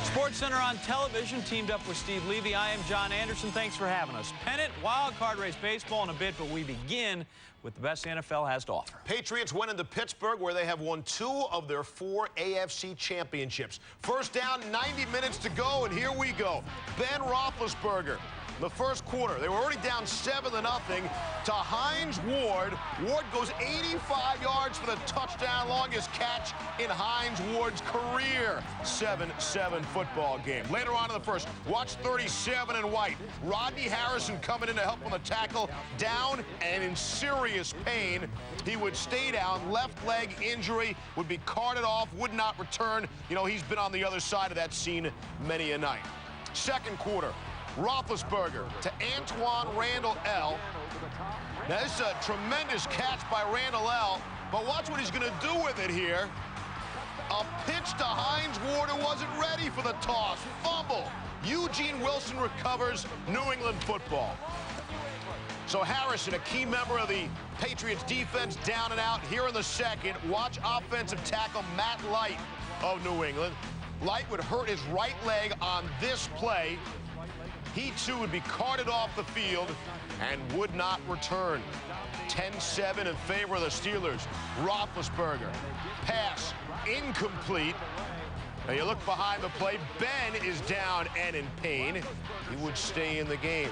[SPEAKER 10] Sportcenter on television teamed up with Steve Levy. I am John Anderson. Thanks for having us. Pennant, wild card race, baseball in a bit, but we begin with the best the NFL has to offer.
[SPEAKER 3] Patriots went into Pittsburgh, where they have won 2 of their 4 AFC championships. First down, 90 minutes to go, and here we go. Ben Roethlisberger. The first quarter, they were already down 7-0 to Hines Ward. Ward goes 85 yards for the touchdown, longest catch in Hines Ward's career. 7-7 football game. Later on in the first, watch 37 and white. Rodney Harrison coming in to help on the tackle, down and in serious pain. He would stay down, left leg injury, would be carted off, would not return. You know, he's been on the other side of that scene many a night. Second quarter, Roethlisberger to Antoine Randall L. Now, this is a tremendous catch by Randall L., but watch what he's going to do with it here. A pitch to Hines Ward, who wasn't ready for the toss. Fumble. Eugene Wilson recovers. New England football. So Harrison, a key member of the Patriots defense, down and out. Here in the second, watch offensive tackle Matt Light of New England. Light would hurt his right leg on this play. He, too, would be carted off the field and would not return. 10-7 in favor of the Steelers. Roethlisberger. Pass incomplete. Now you look behind the play. Ben is down and in pain. He would stay in the game.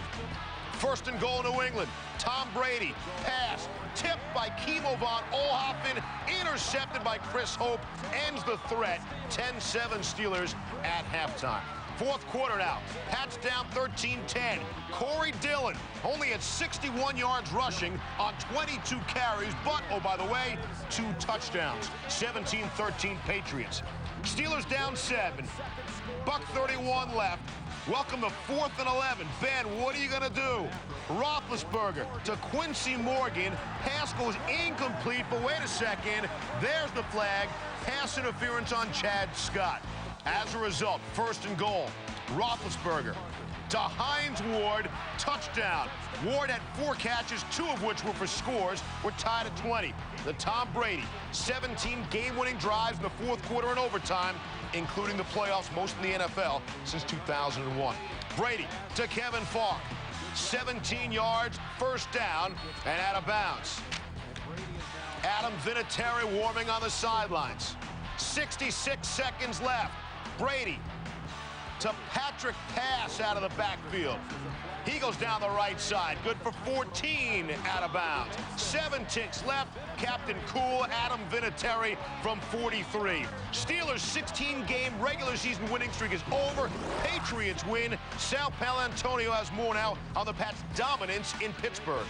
[SPEAKER 3] First and goal, New England. Tom Brady. Pass. Tipped by Kimo von Oelhoffen. Intercepted by Chris Hope. Ends the threat. 10-7 Steelers at halftime. Fourth quarter now. Pats down 13-10. Corey Dillon only at 61 yards rushing on 22 carries, but, oh, by the way, 2 touchdowns. 17-13 Patriots. Steelers down 7. $1:31 left. Welcome to 4th and 11. Ben, what are you going to do? Roethlisberger to Quincy Morgan. Pass goes incomplete, but wait a second. There's the flag. Pass interference on Chad Scott. As a result, first and goal. Roethlisberger to Hines Ward. Touchdown. Ward had 4 catches, 2 of which were for scores. We're tied at 20. The Tom Brady, 17 game-winning drives in the fourth quarter and overtime, including the playoffs, most in the NFL since 2001. Brady to Kevin Falk. 17 yards, first down, and out of bounds. Adam Vinatieri warming on the sidelines. 66 seconds left. Brady to Patrick Pass out of the backfield. He goes down the right side. Good for 14 out of bounds. 7 ticks left. Captain Cool, Adam Vinatieri from 43. Steelers' 16-game regular season winning streak is over. Patriots win. Sal Paolantonio has more now on the Pats' dominance in Pittsburgh.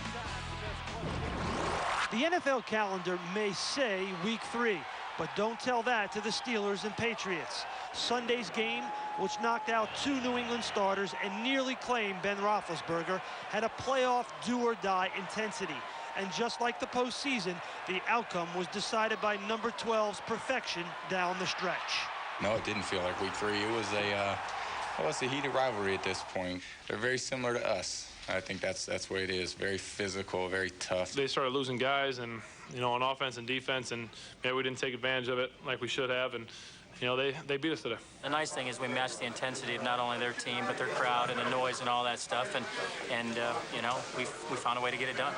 [SPEAKER 23] The NFL calendar may say Week 3, but don't tell that to the Steelers and Patriots. Sunday's game, which knocked out 2 New England starters and nearly claimed Ben Roethlisberger, had a playoff do-or-die intensity. And just like the postseason, the outcome was decided by number 12's perfection down the stretch.
[SPEAKER 24] No, it didn't feel like Week 3. It was a heated rivalry at this point. They're very similar to us.
[SPEAKER 5] I think that's what it is. Very physical, very tough.
[SPEAKER 6] They started losing guys, and on offense and defense, and maybe we didn't take advantage of it like we should have, and they beat us today.
[SPEAKER 7] The nice thing is we matched the intensity of not only their team but their crowd and the noise and all that stuff, and we found a way to get it done.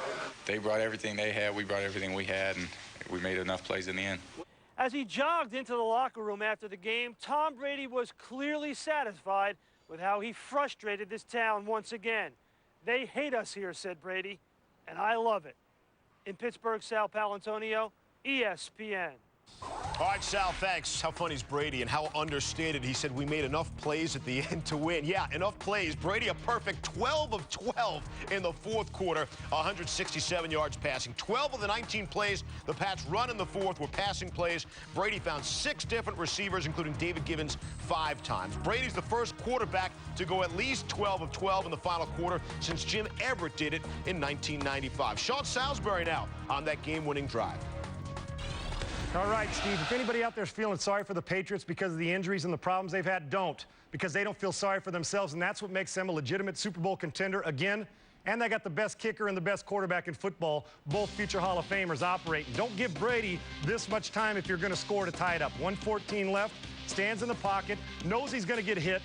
[SPEAKER 5] They brought everything they had, we brought everything we had, and we made enough plays in the end.
[SPEAKER 23] As he jogged into the locker room after the game, Tom Brady was clearly satisfied with how he frustrated this town once again. "They hate us here," said Brady, "and I love it." In Pittsburgh, Sal Paolantonio, ESPN.
[SPEAKER 1] All right, Sal, thanks. How funny is Brady and how understated. He said we made enough plays at the end to win. Yeah, enough plays. Brady a perfect 12 of 12 in the fourth quarter, 167 yards passing. 12 of the 19 plays the Pats run in the fourth were passing plays. Brady found 6 different receivers, including David Givens 5 times. Brady's the first quarterback to go at least 12 of 12 in the final quarter since Jim Everett did it in 1995. Sean Salisbury now on that game-winning drive.
[SPEAKER 8] All right, Steve, if anybody out there is feeling sorry for the Patriots because of the injuries and the problems they've had, don't. Because they don't feel sorry for themselves, and that's what makes them a legitimate Super Bowl contender again. And they got the best kicker and the best quarterback in football, both future Hall of Famers operating. Don't give Brady this much time if you're going to score to tie it up. 1:14 left, stands in the pocket, knows he's going to get hit,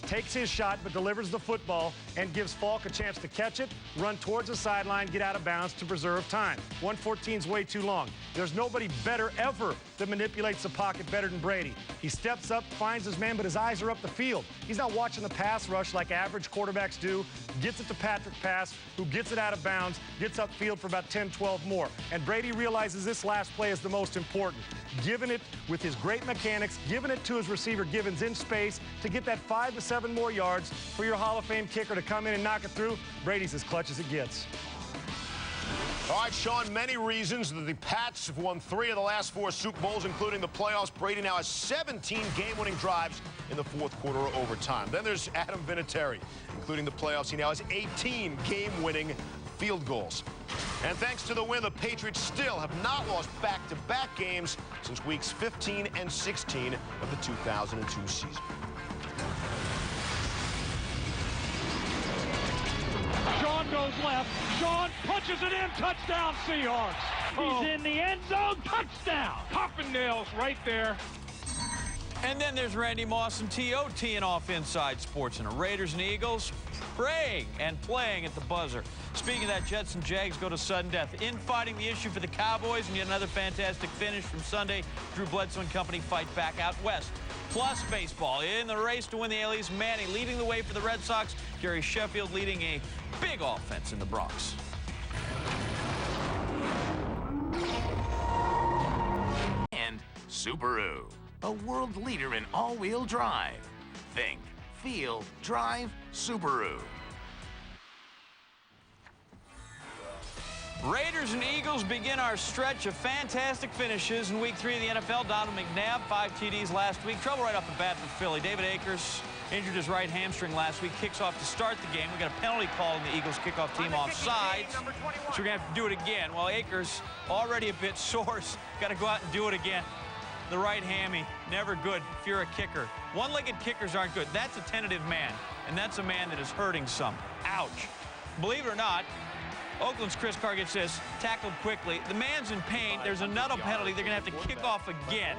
[SPEAKER 8] takes his shot, but delivers the football and gives Falk a chance to catch it, run towards the sideline, get out of bounds to preserve time. 1:14 is way too long. There's nobody better ever that manipulates the pocket better than Brady. He steps up, finds his man, but his eyes are up the field. He's not watching the pass rush like average quarterbacks do. Gets it to Patrick Pass, who gets it out of bounds, gets upfield for about 10, 12 more. And Brady realizes this last play is the most important. Giving it with his great mechanics, giving it to his receiver Givens in space to get that 5 to 7 more yards for your Hall of Fame kicker to come in and knock it through. Brady's as clutch as it gets.
[SPEAKER 1] All right, Sean, many reasons that the Pats have won 3 of the last 4 Super Bowls, including the playoffs. Brady now has 17 game-winning drives in the fourth quarter or overtime. Then there's Adam Vinatieri, including the playoffs. He now has 18 game-winning field goals. And thanks to the win, the Patriots still have not lost back-to-back games since weeks 15 and 16 of the 2002 season.
[SPEAKER 2] Sean goes left. Sean punches it in. Touchdown, Seahawks. He's in the end zone. Touchdown. Coffin nails right there.
[SPEAKER 24] And then there's Randy Moss and T.O. teeing off Inside Sportscenter. Raiders and Eagles praying and playing at the buzzer. Speaking of that, Jets and Jags go to sudden death. Infighting the issue for the Cowboys, and yet another fantastic finish from Sunday. Drew Bledsoe and company fight back out west. Plus baseball. In the race to win the AL East, Manny leading the way for the Red Sox. Gary Sheffield leading a big offense in the Bronx.
[SPEAKER 9] And Subaru, a world leader in all-wheel drive. Think, feel, drive Subaru.
[SPEAKER 24] Raiders and Eagles begin our stretch of fantastic finishes in Week 3 of the NFL. Donovan McNabb, 5 TDs last week. Trouble right off the bat for Philly. David Akers injured his right hamstring last week. Kicks off to start the game. We got a penalty call in the Eagles kickoff team offsides. So we're going to have to do it again. Well, Akers, already a bit sore, got to go out and do it again. The right hammy, never good if you're a kicker. One-legged kickers aren't good. That's a tentative man, and that's a man that is hurting some. Ouch. Believe it or not, Oakland's Chris Carr gets this, tackled quickly. The man's in pain. There's another penalty. They're going to have to kick off again.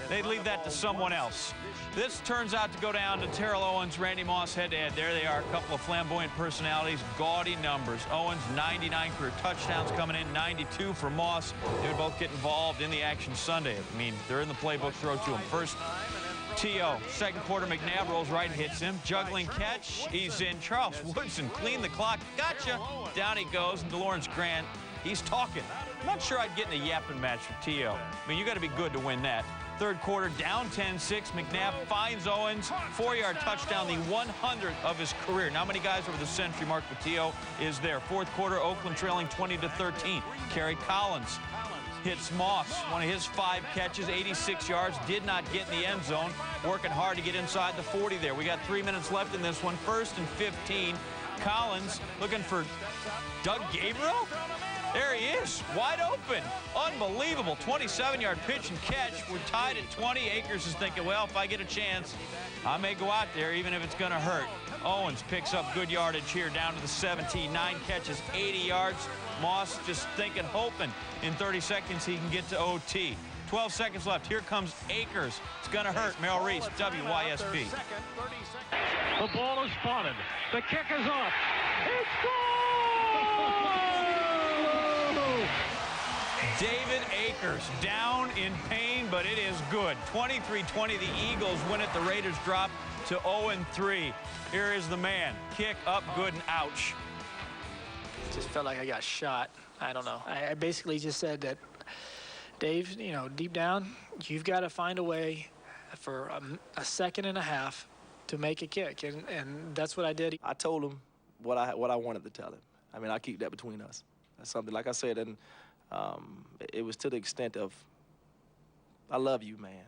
[SPEAKER 24] They'd leave that to someone else. This turns out to go down to Terrell Owens, Randy Moss head-to-head. There they are, a couple of flamboyant personalities, gaudy numbers. Owens, 99 career touchdowns coming in, 92 for Moss. They would both get involved in the action Sunday. I mean, they're in the playbook, throw to him. First, T.O. Second quarter, McNabb rolls right, hits him. Juggling catch, he's in. Charles Woodson, clean the clock. Gotcha. Down he goes, and DeLawrence Grant, he's talking. I'm not sure I'd get in a yapping match with T.O. I mean, you got to be good to win that. Third quarter, down 10-6. McNabb finds Owens. 4-yard touchdown, the 100th of his career. Not many guys over the century mark, but T.O. is there. Fourth quarter, Oakland trailing 20-13. Kerry Collins hits Moss, one of his 5 catches, 86 yards, did not get in the end zone. Working hard to get inside the 40 there. We got 3 minutes left in this one. 1st and 15. Collins looking for Doug Gabriel. There he is, wide open. Unbelievable, 27-yard pitch and catch. We're tied at 20. Akers is thinking, well, if I get a chance, I may go out there even if it's going to hurt. Owens picks up good yardage here down to the 17. 9 catches, 80 yards. Moss just thinking, hoping in 30 seconds he can get to OT. 12 seconds left. Here comes Akers. It's going to hurt. Merrill Reese, WYSB.
[SPEAKER 2] The ball is spotted. The kick is up. It's goal!
[SPEAKER 24] David Akers down in pain, but it is good. 23-20, the Eagles win it. The Raiders drop to 0-3. Here is the man. Kick up, good, and ouch.
[SPEAKER 4] Just felt like I got shot. I don't know. I basically just said that, Dave, you know, deep down, you've got to find a way for a second and a half to make a kick, and that's what I did.
[SPEAKER 11] I told him what I wanted to tell him. I mean, I keep that between us. That's something, like I said, and it was to the extent of, I love you, man.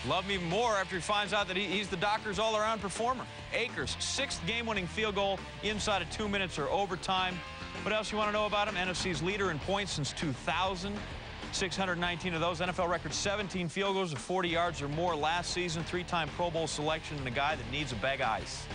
[SPEAKER 24] Love me more after he finds out that he's the Dockers' all-around performer. Akers, 6th game-winning field goal inside of 2 minutes or overtime. What else you want to know about him? NFC's leader in points since 2000. 619 of those. NFL record 17 field goals of 40 yards or more last season. 3-time Pro Bowl selection, and a guy that needs a bag of ice.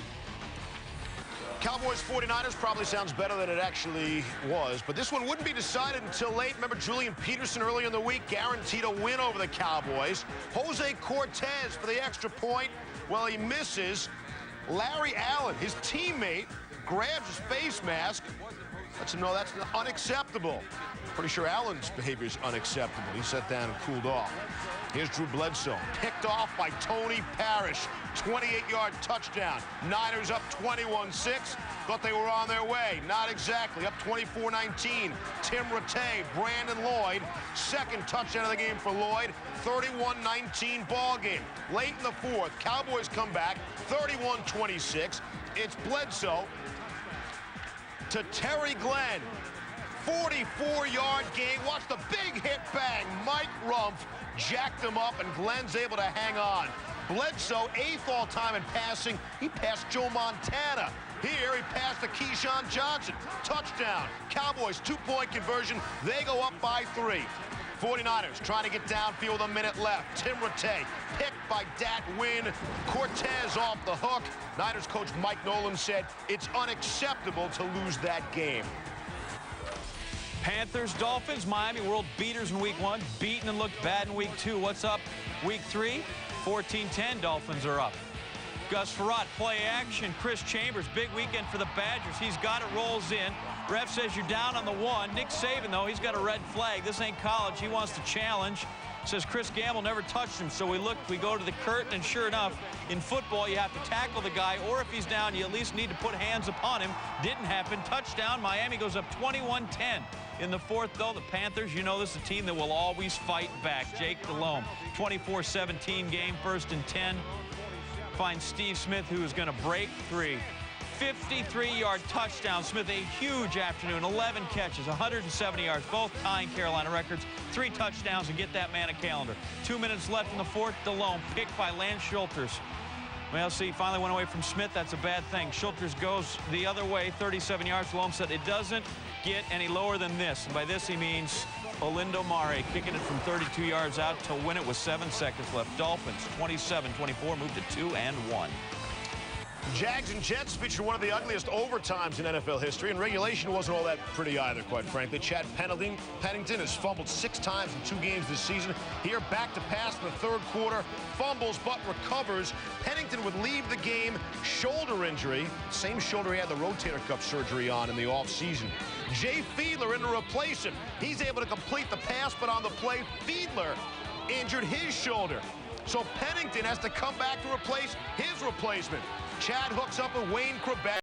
[SPEAKER 3] Cowboys 49ers probably sounds better than it actually was, but this one wouldn't be decided until late. Remember Julian Peterson earlier in the week guaranteed a win over the Cowboys. Jose Cortez for the extra point. Well, he misses. Larry Allen, his teammate, grabs his face mask. Lets him know that's unacceptable. Pretty sure Allen's behavior is unacceptable. He sat down and cooled off. Here's Drew Bledsoe, picked off by Tony Parrish. 28-yard touchdown. Niners up 21-6. Thought they were on their way. Not exactly. Up 24-19. Tim Rattay, Brandon Lloyd. 2nd touchdown of the game for Lloyd. 31-19 ball game. Late in the 4th, Cowboys come back. 31-26. It's Bledsoe to Terry Glenn. 44-yard gain. Watch the big hit bang. Mike Rumpf jacked him up, and Glenn's able to hang on. Bledsoe, 8th all-time in passing. He passed Joe Montana. Here, he passed to Keyshawn Johnson. Touchdown. Cowboys, 2-point conversion. They go up by 3. 49ers trying to get downfield with a minute left. Tim Rattay picked by Dat Wynn. Cortez off the hook. Niners coach Mike Nolan said it's unacceptable to lose that game.
[SPEAKER 24] Panthers, Dolphins, Miami, world beaters in week 1. Beaten and looked bad in week 2. What's up week 3? 14-10, Dolphins are up. Gus Frerotte, play action. Chris Chambers, big weekend for the Badgers. He's got it, rolls in. Ref says you're down on the 1. Nick Saban, though, he's got a red flag. This ain't college. He wants to challenge. Says Chris Gamble never touched him. So we go to the curtain, and sure enough, in football, you have to tackle the guy, or if he's down, you at least need to put hands upon him. Didn't happen. Touchdown. Miami goes up 21-10. In the 4th, though, the Panthers, you know this is a team that will always fight back. Jake Delhomme, 24-17 game, 1st and 10. Finds Steve Smith, who is going to break 3. 53-yard touchdown. Smith, a huge afternoon. 11 catches, 170 yards, both tying Carolina records. 3 touchdowns, and get that man a calendar. 2 minutes left in the 4th. Delhomme picked by Lance Schulters. Well, see, finally went away from Smith. That's a bad thing. Schulters goes the other way, 37 yards. Delhomme said it doesn't get any lower than this. And by this, he means Olindo Mare kicking it from 32 yards out to win it with 7 seconds left. Dolphins, 27-24, moved to 2-1.
[SPEAKER 3] Jags and Jets featured one of the ugliest overtimes in NFL history, and regulation wasn't all that pretty either, quite frankly. Chad Pennington has fumbled 6 times in 2 games this season. Here, back to pass in the 3rd quarter, fumbles but recovers. Pennington would leave the game, shoulder injury, same shoulder he had the rotator cuff surgery on in the offseason. Jay Fiedler in to replace him. He's able to complete the pass, but on the play, Fiedler injured his shoulder. So Pennington has to come back to replace his replacement. Chad hooks up with Wayne Quebec.